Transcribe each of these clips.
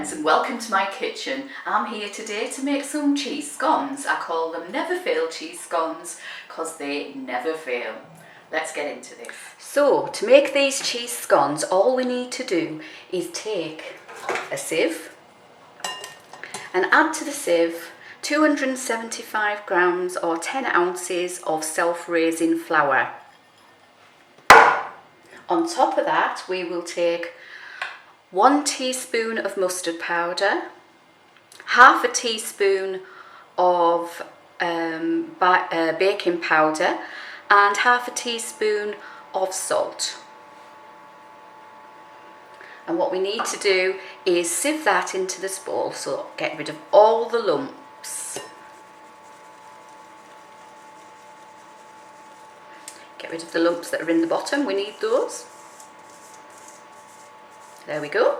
friends, and welcome to my kitchen. I'm here today to make some cheese scones. I call them never fail cheese scones because they never fail. Let's get into this. So to make these cheese scones, all we need to do is take a sieve and add to the sieve 275 grams or 10 ounces of self-raising flour. On top of that, we will take 1 teaspoon of mustard powder, half a teaspoon of baking powder, and half a teaspoon of salt. And what we need to do is sieve that into this bowl, so get rid of all the lumps. Get rid of the lumps that are in the bottom, we need those. There we go.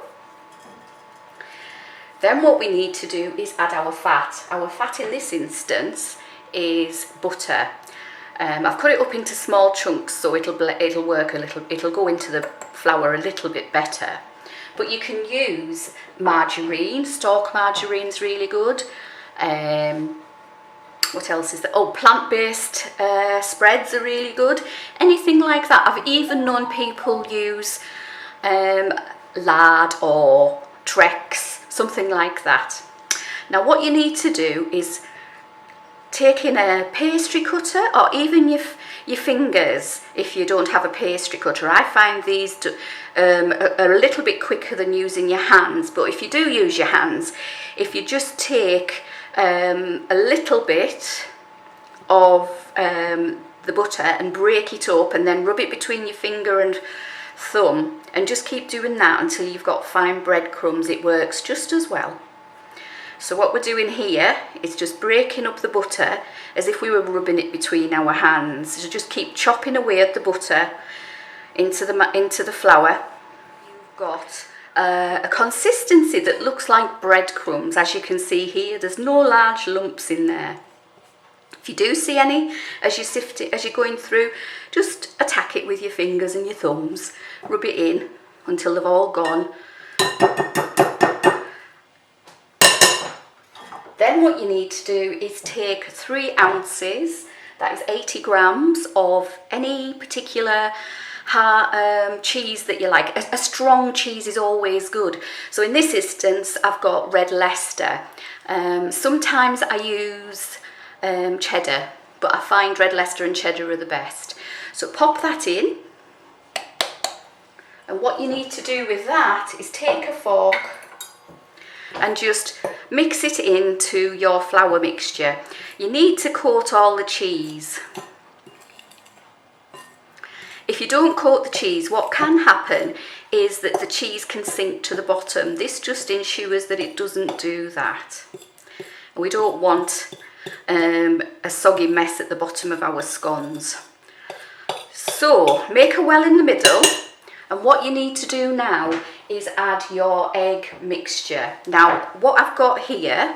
Then what we need to do is add our fat. Our fat in this instance is butter. I've cut it up into small chunks so it'll work a little. It'll go into the flour a little bit better. But you can use margarine. Stalk margarine's really good. What else is there? Oh, plant-based spreads are really good. Anything like that. I've even known people use lard or Trex, something like that. Now what you need to do is take in a pastry cutter, or even your fingers if you don't have a pastry cutter. I find these are a little bit quicker than using your hands, but if you do use your hands, if you just take a little bit of the butter and break it up and then rub it between your finger and thumb and just keep doing that until you've got fine breadcrumbs, it works just as well. So what we're doing here is just breaking up the butter as if we were rubbing it between our hands. So just keep chopping away at the butter into the flour. You've got a consistency that looks like breadcrumbs. As you can see here, there's no large lumps in there. If you do see any as you sift it, as you're going through, just attack it with your fingers and your thumbs. Rub it in until they've all gone. Then what you need to do is take 3 ounces, that is 80 grams of any particular cheese that you like. A strong cheese is always good. So in this instance, I've got red Leicester. Sometimes I use cheddar, but I find red Leicester and cheddar are the best. So pop that in, and what you need to do with that is take a fork and just mix it into your flour mixture. You need to coat all the cheese. If you don't coat the cheese, what can happen is that the cheese can sink to the bottom. This just ensures that it doesn't do that. We don't want a soggy mess at the bottom of our scones. So make a well in the middle, and what you need to do now is add your egg mixture. Now what I've got here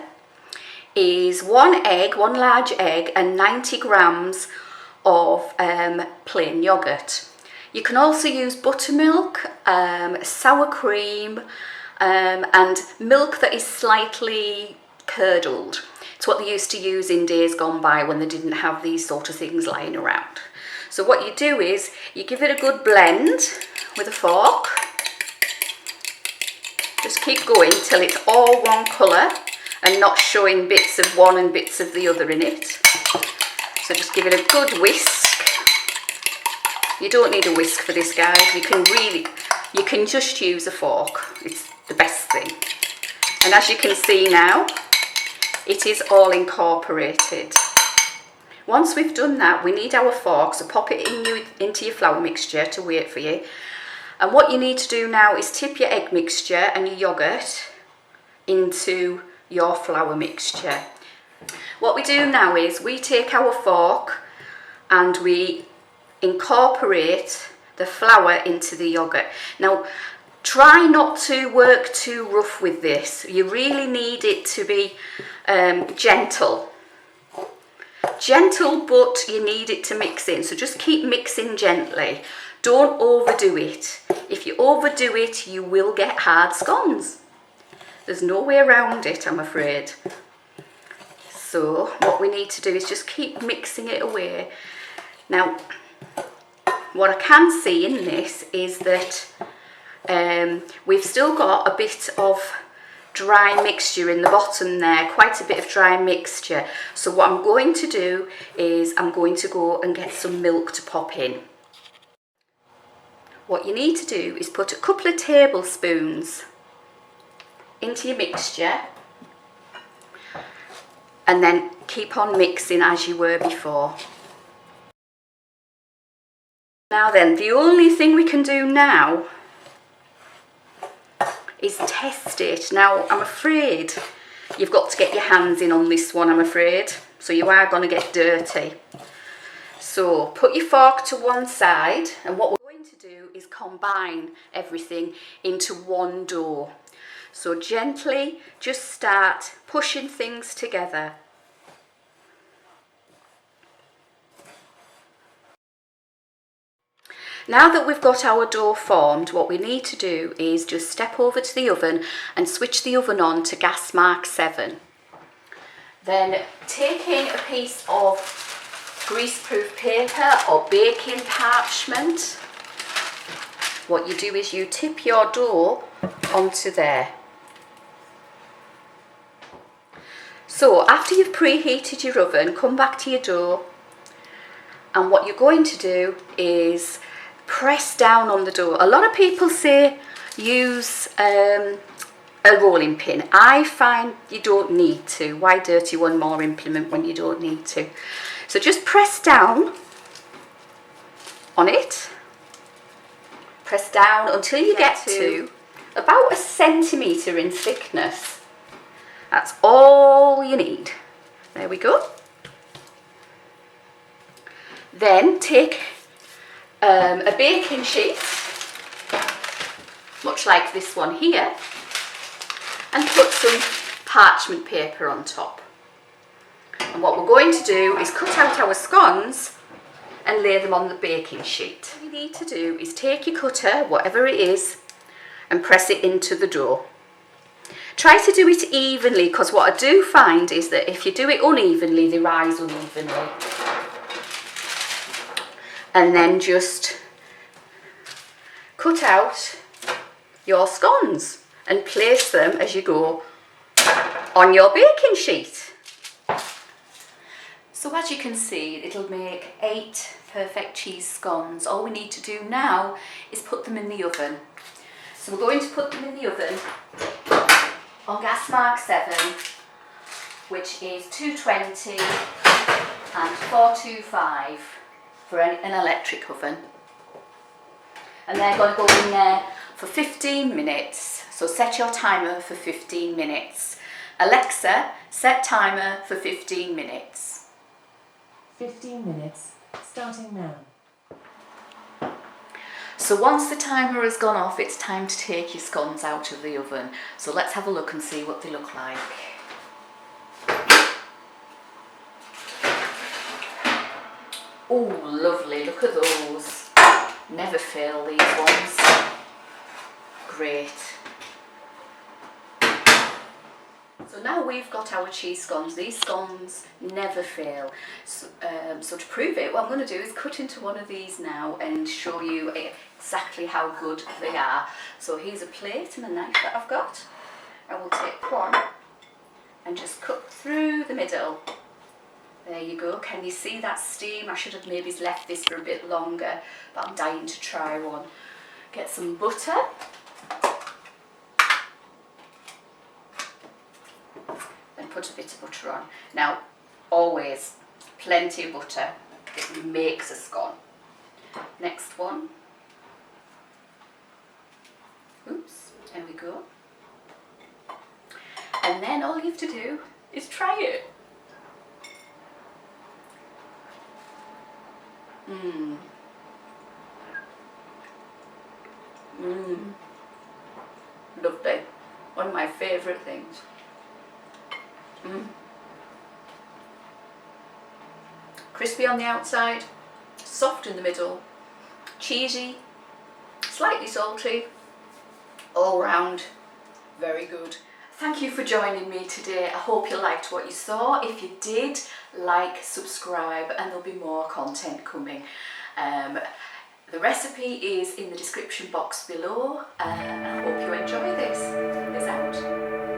is 1 egg, 1 large egg, and 90 grams of plain yogurt. You can also use buttermilk, sour cream, and milk that is slightly curdled. It's what they used to use in days gone by when they didn't have these sort of things lying around. So what you do is you give it a good blend with a fork. Just keep going till it's all one colour and not showing bits of one and bits of the other in it. So just give it a good whisk. You don't need a whisk for this, guys. You can just use a fork. It's the best thing. And as you can see now, it is all incorporated. Once we've done that, we need our fork, so pop it into your flour mixture to wait for you. And what you need to do now is tip your egg mixture and your yogurt into your flour mixture. What we do now is we take our fork and we incorporate the flour into the yogurt. Now try not to work too rough with this. You really need it to be gentle, but you need it to mix in, so just keep mixing gently. Don't overdo it. If you overdo it, you will get hard scones. There's no way around it, I'm afraid. So what we need to do is just keep mixing it away. Now, what I can see in this is that we've still got a bit of dry mixture in the bottom there, quite a bit of dry mixture. So what I'm going to do is I'm going to go and get some milk to pop in. What you need to do is put a couple of tablespoons into your mixture and then keep on mixing as you were before. Now then, the only thing we can do now is test it. Now, I'm afraid you've got to get your hands in on this one, I'm afraid. So you are going to get dirty. So put your fork to one side, and what we're going to do is combine everything into one dough. So gently just start pushing things together. Now that we've got our dough formed, what we need to do is just step over to the oven and switch the oven on to gas mark 7. Then taking a piece of greaseproof paper or baking parchment, what you do is you tip your dough onto there. So after you've preheated your oven, come back to your dough, and what you're going to do is press down on the dough. A lot of people say use a rolling pin. I find you don't need to. Why dirty one more implement when you don't need to? So just press down on it. Press down until you get to about 1 centimetre in thickness. That's all you need. There we go. Then take a baking sheet, much like this one here, and put some parchment paper on top. And what we're going to do is cut out our scones and lay them on the baking sheet. What you need to do is take your cutter, whatever it is, and press it into the dough. Try to do it evenly, because what I do find is that if you do it unevenly, they rise unevenly. And then just cut out your scones and place them as you go on your baking sheet. So as you can see, it'll make 8 perfect cheese scones. All we need to do now is put them in the oven. So we're going to put them in the oven on gas mark 7, which is 220 and 425 for an electric oven. And they're going to go in there for 15 minutes. So set your timer for 15 minutes. Alexa, set timer for 15 minutes. 15 minutes, starting now. So once the timer has gone off, it's time to take your scones out of the oven. So let's have a look and see what they look like. Oh, lovely, look at those. Never fail, these ones. Great. So now we've got our cheese scones. These scones never fail. So to prove it, what I'm going to do is cut into one of these now and show you exactly how good they are. So here's a plate and a knife that I've got. I will take one and just cut through the middle. There you go. Can you see that steam? I should have maybe left this for a bit longer, but I'm dying to try one. Get some butter. And put a bit of butter on. Now, always plenty of butter. It makes a scone. Next one. Oops, there we go. And then all you have to do is try it. Lovely. One of my favourite things. Crispy on the outside, soft in the middle, cheesy, slightly salty, all round, very good. Thank you for joining me today. I hope you liked what you saw. If you did, like, subscribe, and there'll be more content coming. The recipe is in the description box below, and I hope you enjoy this. Liz out.